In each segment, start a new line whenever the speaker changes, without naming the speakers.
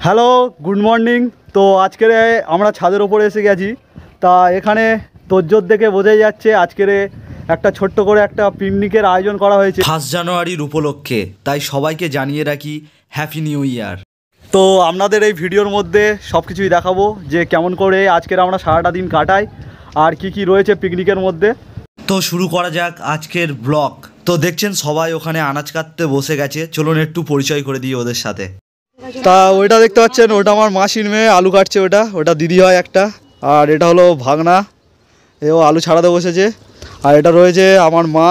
Hello, good morning. তো আজকের আমরা ছাদের ওপরে এসে গেছি। তা এখানে তোজ্জোর দেখে বোঝাই যাচ্ছে আজকের একটা ছোট্ট করে একটা পিকনিকের আয়োজন করা হয়েছে
1 জানুয়ারির উপলক্ষে। তাই সবাইকে জানিয়ে রাখি হ্যাপি নিউ ইয়ার।
তো আপনাদের এই ভিডিওর মধ্যে সব কিছুই দেখাবো যে কেমন করে আজকের আমরা সারাটা দিন কাটাই আর কি কি রয়েছে পিকনিকের মধ্যে।
তো শুরু করা যাক আজকের ব্লগ। তো দেখছেন সবাই ওখানে আনাজ কাটতে বসে গেছে, চলুন একটু পরিচয় করে দিই ওদের সাথে।
তা ওইটা দেখতে পাচ্ছেন, ওটা আমার মাসির মেয়ে আলু কাটছে, ওটা দিদি হয় একটা। আর এটা হলো ভাগনা, এও আলু ছাড়াতে বসেছে। আর এটা রয়েছে আমার মা,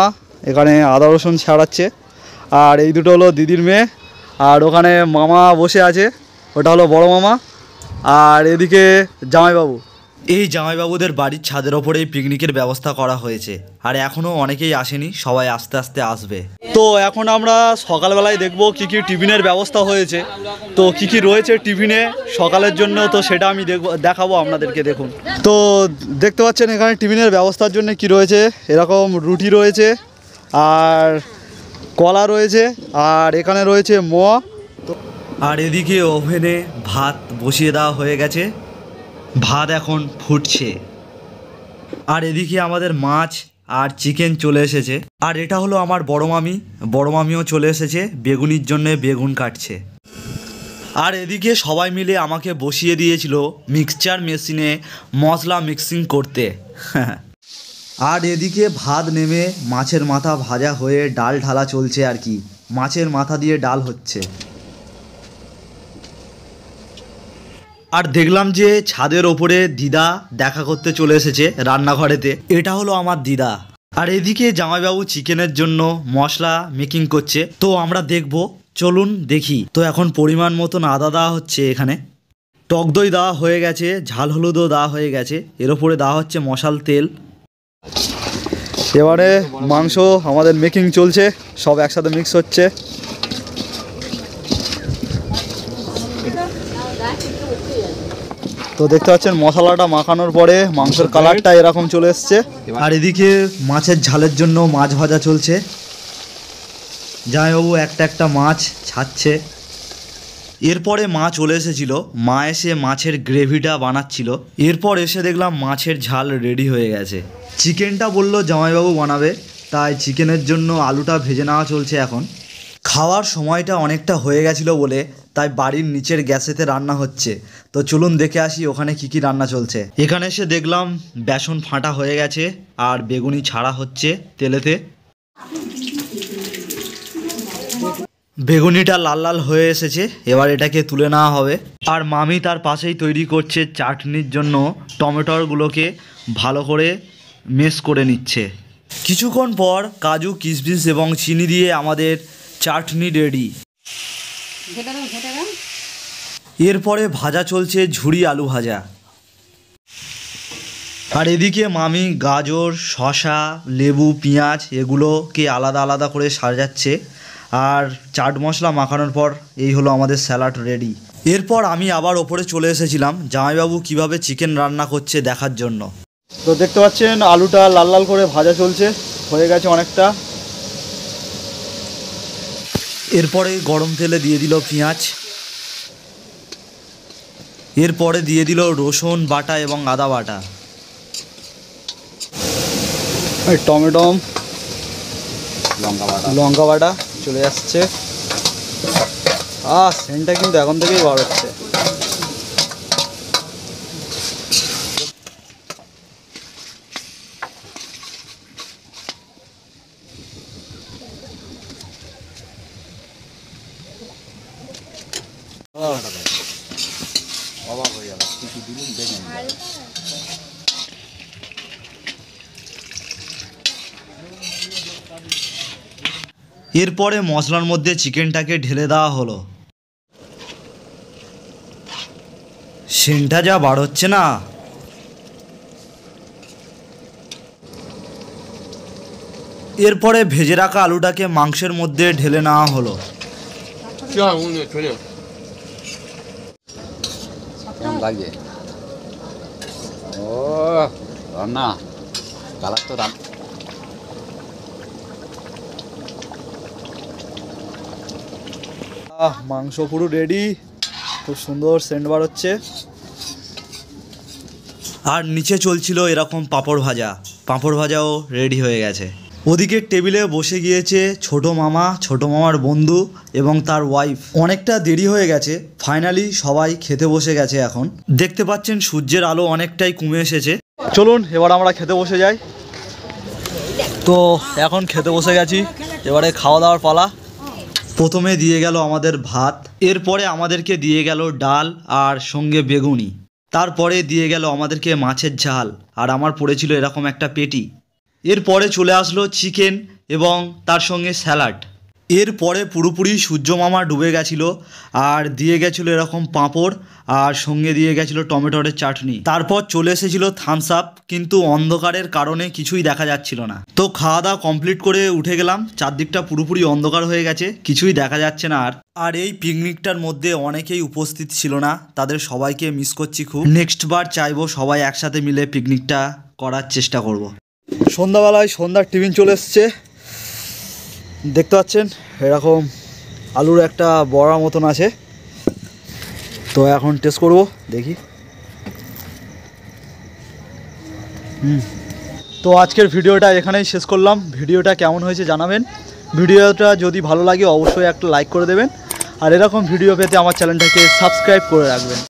এখানে আদা রসুন ছাড়াচ্ছে। আর এই দুটো হলো দিদির মেয়ে। আর ওখানে মামা বসে আছে, ওটা হলো বড় মামা। আর এদিকে জামাইবাবু।
এই জামাইবাবুদের বাড়ির ছাদের ওপরেই পিকনিকের ব্যবস্থা করা হয়েছে, আর এখনও অনেকেই আসেনি, সবাই আস্তে আস্তে আসবে।
তো এখন আমরা সকালবেলায় দেখবো কি কি টিফিনের ব্যবস্থা হয়েছে। তো কি কি রয়েছে টিফিনে সকালের জন্য, তো সেটা আমি দেখাবো আপনাদেরকে। দেখুন, তো দেখতে পাচ্ছেন এখানে টিফিনের ব্যবস্থার জন্য কি রয়েছে। এরকম রুটি রয়েছে, আর কলা রয়েছে, আর এখানে রয়েছে
আর এদিকে ওভেনে ভাত বসিয়ে দেওয়া হয়ে গেছে, ভাত এখন ফুটছে। আর এদিকে আমাদের মাছ আর চিকেন চলে এসেছে। আর এটা হলো আমার বড় মামিও চলে এসেছে, বেগুনির জন্য বেগুন কাটছে। আর এদিকে সবাই মিলে আমাকে বসিয়ে দিয়েছিল মিক্সচার মেশিনে মশলা মিক্সিং করতে। আর এদিকে ভাত নেমে মাছের মাথা ভাজা হয়ে ডাল ঢালা চলছে আর কি, মাছের মাথা দিয়ে ডাল হচ্ছে। আর দেখলাম যে ছাদের ওপরে দিদা দেখা করতে চলে এসেছে রান্নাঘরেতে, এটা হলো আমার দিদা। আর এদিকে জামাইবাবু চিকেনের জন্য মশলা মেকিং করছে, তো আমরা দেখব, চলুন দেখি। তো এখন পরিমাণ মতন আদা দেওয়া হচ্ছে, এখানে টক দই দেওয়া হয়ে গেছে, ঝাল হলুদও দেওয়া হয়ে গেছে, এর ওপরে দেওয়া হচ্ছে মশাল তেল।
এবারে মাংস আমাদের মেকিং চলছে, সব একসাথে মিক্স হচ্ছে। তো দেখতে পাচ্ছেন মশলাটা মাখানোর পরে মাংসের কালারটা এরকম চলে এসছে।
আর এদিকে মাছের ঝালের জন্য মাছ ভাজা চলছে, জামাইবাবু একটা একটা মাছ ছাড়ছে। এরপরে মা চলে এসেছিল, মা এসে মাছের গ্রেভিটা বানাচ্ছিল। এরপর এসে দেখলাম মাছের ঝাল রেডি হয়ে গেছে। চিকেনটা বললো জামাইবাবু বানাবে, তাই চিকেনের জন্য আলুটা ভেজে নেওয়া চলছে এখন। খাওয়ার সময়টা অনেকটা হয়ে গেছিলো বলে তাই বাড়ির নিচের গ্যাসেতে রান্না হচ্ছে। তো চলুন দেখে আসি ওখানে কি কি রান্না চলছে। এখানে এসে দেখলাম বেসন ফাটা হয়ে গেছে আর বেগুনি ছাড়া হচ্ছে তেলেতে। বেগুনিটা লাল লাল হয়ে এসেছে, এবার এটাকে তুলে নেওয়া হবে। আর মামি তার পাশেই তৈরি করছে চাটনির জন্য টমেটোগুলোকে ভালো করে মেশ করে নিচ্ছে। কিছুক্ষণ পর কাজু কিশমিশ এবং চিনি দিয়ে আমাদের চাটনি রেডি। এরপরে ভাজা চলছে ঝুরি আলু ভাজা। আর এদিকে মামি গাজর, শসা, লেবু, পেঁয়াজ এগুলোকে আলাদা আলাদা করে সাজাচ্ছে। আর চাট মশলা মাখানোর পর এই হলো আমাদের স্যালাড রেডি। এরপর আমি আবার ওপরে চলে এসেছিলাম জামাইবাবু কিভাবে চিকেন রান্না করছে দেখার জন্য।
তো দেখতে পাচ্ছেন আলুটা লাল লাল করে ভাজা চলছে, হয়ে গেছে অনেকটা।
এরপরে গরম তেলে দিয়ে দিল পেঁয়াজ, এরপরে দিয়ে দিল রসুন বাটা এবং আদা বাটা,
টমেটো, লঙ্কা বাটা চলে আসছে। সেন্টটা কিন্তু এখন থেকেই বার হচ্ছে।
এরপরে মশলার মধ্যে চিকেনটাকে ঢেলে দেওয়া হলো। সেন্টটা যা বার হচ্ছে না। এরপরে ভেজে রাখা আলুটাকে মাংসের মধ্যে ঢেলে নেওয়া হলো।
লাগে ও রান্না কালার তো
মাংস পুরো রেডি। খুব সুন্দর সেন্ট বার হচ্ছে।
আর নিচে চলছিল এরকম পাঁপড় ভাজা, পাঁপড় ভাজাও রেডি হয়ে গেছে। ওদিকে টেবিলে বসে গিয়েছে ছোট মামা, ছোট মামার বন্ধু এবং তার ওয়াইফ। অনেকটা দেরি হয়ে গেছে, ফাইনালি সবাই খেতে বসে গেছে। এখন দেখতে পাচ্ছেন সূর্যের আলো অনেকটাই কমে এসেছে।
চলুন এবার আমরা খেতে বসে যাই। তো এখন খেতে বসে গেছি, এবারে খাওয়া দাওয়ার পালা।
প্রথমে দিয়ে গেল আমাদের ভাত, এরপরে আমাদেরকে দিয়ে গেল ডাল আর সঙ্গে বেগুনি, তারপরে দিয়ে গেল আমাদেরকে মাছের ঝাল, আর আমার পড়েছিল এরকম একটা পেটি। এরপরে চলে আসলো চিকেন এবং তার সঙ্গে স্যালাড। এরপরে পুরোপুরি সূর্য মামা ডুবে গেছিলো আর দিয়ে গেছিলো এরকম পাঁপড় আর সঙ্গে দিয়ে গেছিলো টমেটোর চাটনি। তারপর চলে এসেছিলো থামস আপ, কিন্তু অন্ধকারের কারণে কিছুই দেখা যাচ্ছিল না। তো খাওয়া দাওয়া কমপ্লিট করে উঠে গেলাম, চারদিকটা পুরোপুরি অন্ধকার হয়ে গেছে, কিছুই দেখা যাচ্ছে না। আর এই পিকনিকটার মধ্যে অনেকেই উপস্থিত ছিল না, তাদের সবাইকে মিস করছি খুব। নেক্সট বার চাইবো সবাই একসাথে মিলে পিকনিকটা করার চেষ্টা করব।
সন্ধ্যাবেলায় সন্ধ্যার টিফিন চলে এসছে, দেখতে পাচ্ছেন এরকম আলুর একটা বড়া মতন আছে। তো এখন টেস্ট করব, দেখি। তো আজকের ভিডিওটা এখানেই শেষ করলাম। ভিডিওটা কেমন হয়েছে জানাবেন। ভিডিওটা যদি ভালো লাগে অবশ্যই একটা লাইক করে দেবেন, আর এরকম ভিডিও পেতে আমার চ্যানেলটাকে সাবস্ক্রাইব করে রাখবেন।